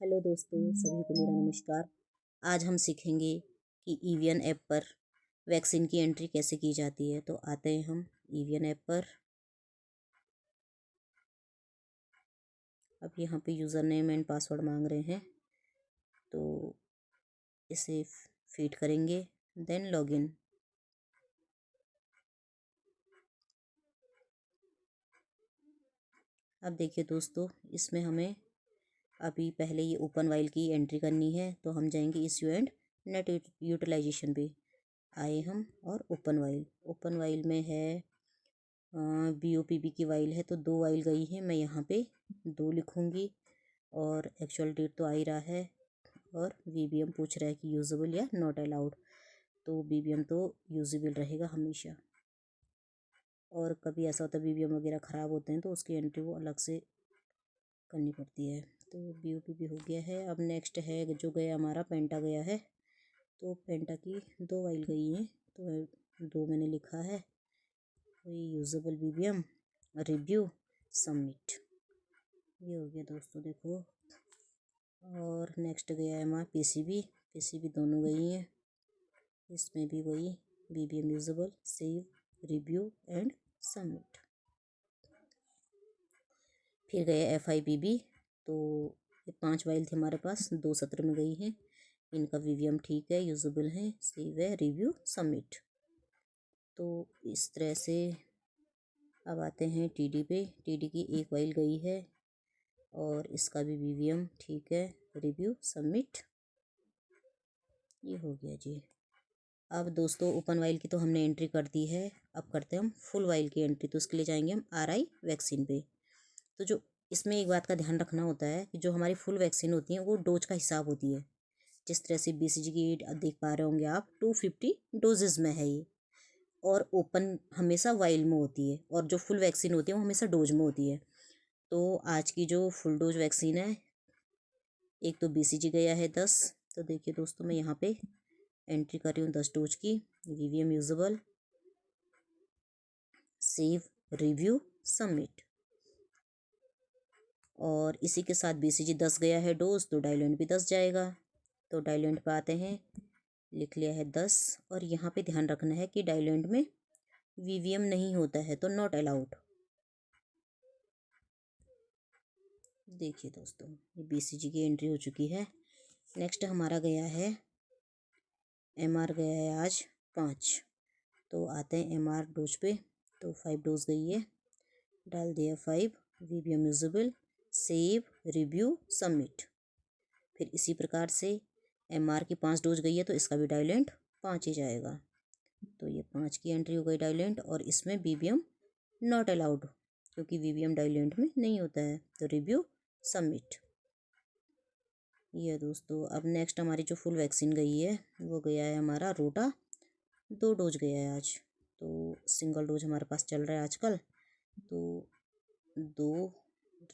Hello दोस्तों, सभी को मेरा नमस्कार। आज हम सीखेंगे कि ईवीएन ऐप पर वैक्सीन की एंट्री कैसे की जाती है। तो आते हैं हम ईवीएन ऐप पर। अब यहाँ पे यूज़र नेम एंड पासवर्ड मांग रहे हैं, तो इसे फीड करेंगे, देन लॉगिन। अब देखिए दोस्तों, इसमें हमें अभी पहले ये ओपन वाइल की एंट्री करनी है, तो हम जाएंगे इश्यू एंड नेट यूटिलाइजेशन पे आए हम, और ओपन वाइल में है BOPP की वाइल है, तो 2 वाइल गई है। मैं यहाँ पे 2 लिखूँगी और एक्चुअल डेट तो आ ही रहा है, और VBM पूछ रहा है कि यूजेबल या नॉट अलाउड, तो VBM तो यूजेबल रहेगा हमेशा। और कभी ऐसा होता है VBM वगैरह ख़राब होते हैं तो उसकी एंट्री वो अलग से करनी पड़ती है। तो BOPP हो गया है। अब नेक्स्ट है जो गया हमारा पेंटा गया है, तो पेंटा की 2 वाइल गई हैं, तो 2 मैंने लिखा है। वही यूजेबल VBM रिव्यू सबमिट, ये हो गया दोस्तों, देखो। और नेक्स्ट गया है हमारा PCB दोनों गई हैं। इसमें भी वही VBM usable save review and submit. फिर गया FIPB, तो ये 5 वाइल थे हमारे पास, 2 सत्र में गई हैं। इनका VBM ठीक है, यूजेबल है, सेव है, रिव्यू सबमिट। तो इस तरह से अब आते हैं TD पे। TD की 1 वाइल गई है और इसका भी VBM ठीक है, रिव्यू सबमिट, ये हो गया जी। अब दोस्तों ओपन वाइल की तो हमने एंट्री कर दी है, अब करते हैं हम फुल वाइल की एंट्री। तो उसके लिए जाएंगे हम RI वैक्सीन पे। तो जो इसमें एक बात का ध्यान रखना होता है कि जो हमारी फुल वैक्सीन होती है वो डोज का हिसाब होती है। जिस तरह से BCG की देख पा रहे होंगे आप, 250 डोजेज में है ये, और ओपन हमेशा वाइल में होती है, और जो फुल वैक्सीन होती है वो हमेशा डोज में होती है। तो आज की जो फुल डोज वैक्सीन है, एक तो BCG गया है 10। तो देखिए दोस्तों, मैं यहाँ पे एंट्री कर रही हूँ 10 डोज की। VBM usable, save, review, submit. और इसी के साथ BCG 10 गया है डोज, तो डाइल्यूएंट भी 10 जाएगा। तो डाइल्यूएंट पे आते हैं, लिख लिया है 10। और यहाँ पे ध्यान रखना है कि डाइल्यूएंट में VBM नहीं होता है, तो नॉट अलाउड। देखिए दोस्तों, ये BCG की एंट्री हो चुकी है। नेक्स्ट हमारा गया है MR, गया है आज 5। तो आते हैं MR डोज पे। तो 5 डोज गई है, डाल दिया 5, VBM usable, save, review, submit. फिर इसी प्रकार से MR की 5 डोज गई है, तो इसका भी डाइल्यूएंट 5 ही जाएगा। तो ये 5 की एंट्री हो गई डाइल्यूएंट, और इसमें VBM नॉट अलाउड, क्योंकि VBM डाइल्यूएंट में नहीं होता है। तो रिव्यू सबमिट, ये दोस्तों। अब नेक्स्ट हमारी जो फुल वैक्सीन गई है वो गया है हमारा रोटा, 2 डोज गया है आज। तो सिंगल डोज हमारे पास चल रहा है आजकल, तो 2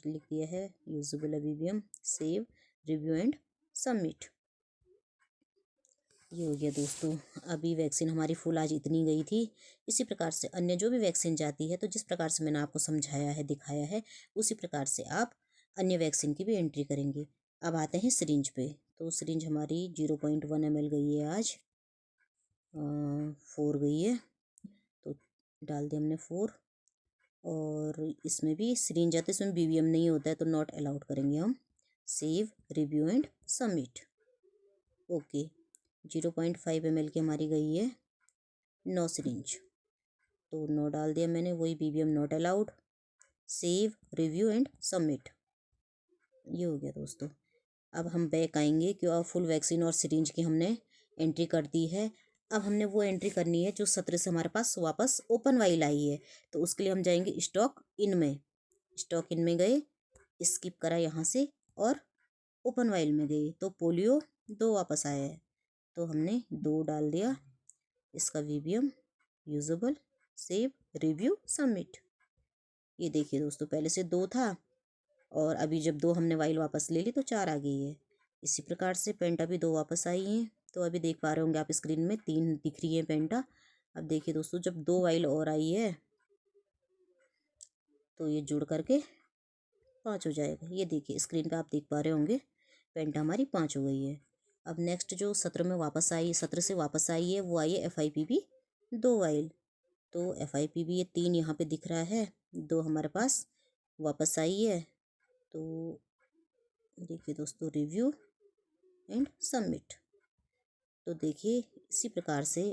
लिख दिया है, usable VBM, save, review and submit, ये हो गया दोस्तों। अभी वैक्सीन हमारी फुल आज इतनी गई थी। इसी प्रकार से अन्य जो भी वैक्सीन जाती है, तो जिस प्रकार से मैंने आपको समझाया है, दिखाया है, उसी प्रकार से आप अन्य वैक्सीन की भी एंट्री करेंगे। अब आते हैं सिरिंज पे। तो सिरिंज हमारी 0.1 ml गई है आज, 4 गई है, तो डाल दिया हमने 4। और इसमें भी सिरिंज आते, इसमें VBM नहीं होता है, तो नॉट अलाउड करेंगे हम, save, review and submit, okay. 0.5 ml की हमारी गई है 9 सिरिंज, तो 9 डाल दिया मैंने, वही VBM not allowed, save, review and submit, ये हो गया दोस्तों। अब हम बैक आएंगे, क्यों अब फुल वैक्सीन और सिरिंज की हमने एंट्री कर दी है। अब हमने वो एंट्री करनी है जो सत्र से हमारे पास वापस ओपन वाइल आई है। तो उसके लिए हम जाएंगे स्टॉक इन में। स्टॉक इन में गए, स्किप करा यहाँ से, और ओपन वाइल में गए, तो पोलियो 2 वापस आया है, तो हमने 2 डाल दिया। इसका VBM usable, save, review, submit, ये देखिए दोस्तों, पहले से 2 था, और अभी जब 2 हमने वाइल वापस ले ली तो 4 आ गई है। इसी प्रकार से पेंटा भी 2 वापस आई हैं। तो अभी देख पा रहे होंगे आप स्क्रीन में 3 दिख रही है पेंटा। अब देखिए दोस्तों, जब 2 वाइल और आई है तो ये जुड़ करके 5 हो जाएगा। ये देखिए स्क्रीन पे आप देख पा रहे होंगे पेंटा हमारी 5 हो गई है। अब नेक्स्ट जो सत्र में वापस आई, सत्र से वापस आई है, वो आई है FIPB 2 वाइल। तो FIPB ये 3 यहाँ पे दिख रहा है, 2 हमारे पास वापस आई है। तो देखिए दोस्तों, रिव्यू एंड सबमिट। तो देखिए इसी प्रकार से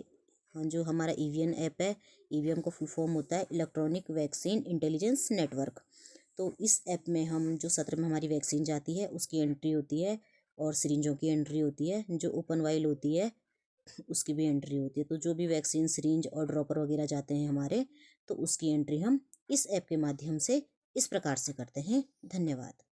जो हमारा EVN ऐप है, EVM का फुल फॉर्म होता है इलेक्ट्रॉनिक वैक्सीन इंटेलिजेंस नेटवर्क। तो इस ऐप में हम जो सत्र में हमारी वैक्सीन जाती है उसकी एंट्री होती है, और सिरिंजों की एंट्री होती है, जो ओपन वाइल होती है उसकी भी एंट्री होती है। तो जो भी वैक्सीन सिरिंज और ड्रॉपर वगैरह जाते हैं हमारे, तो उसकी एंट्री हम इस ऐप के माध्यम से इस प्रकार से करते हैं। धन्यवाद।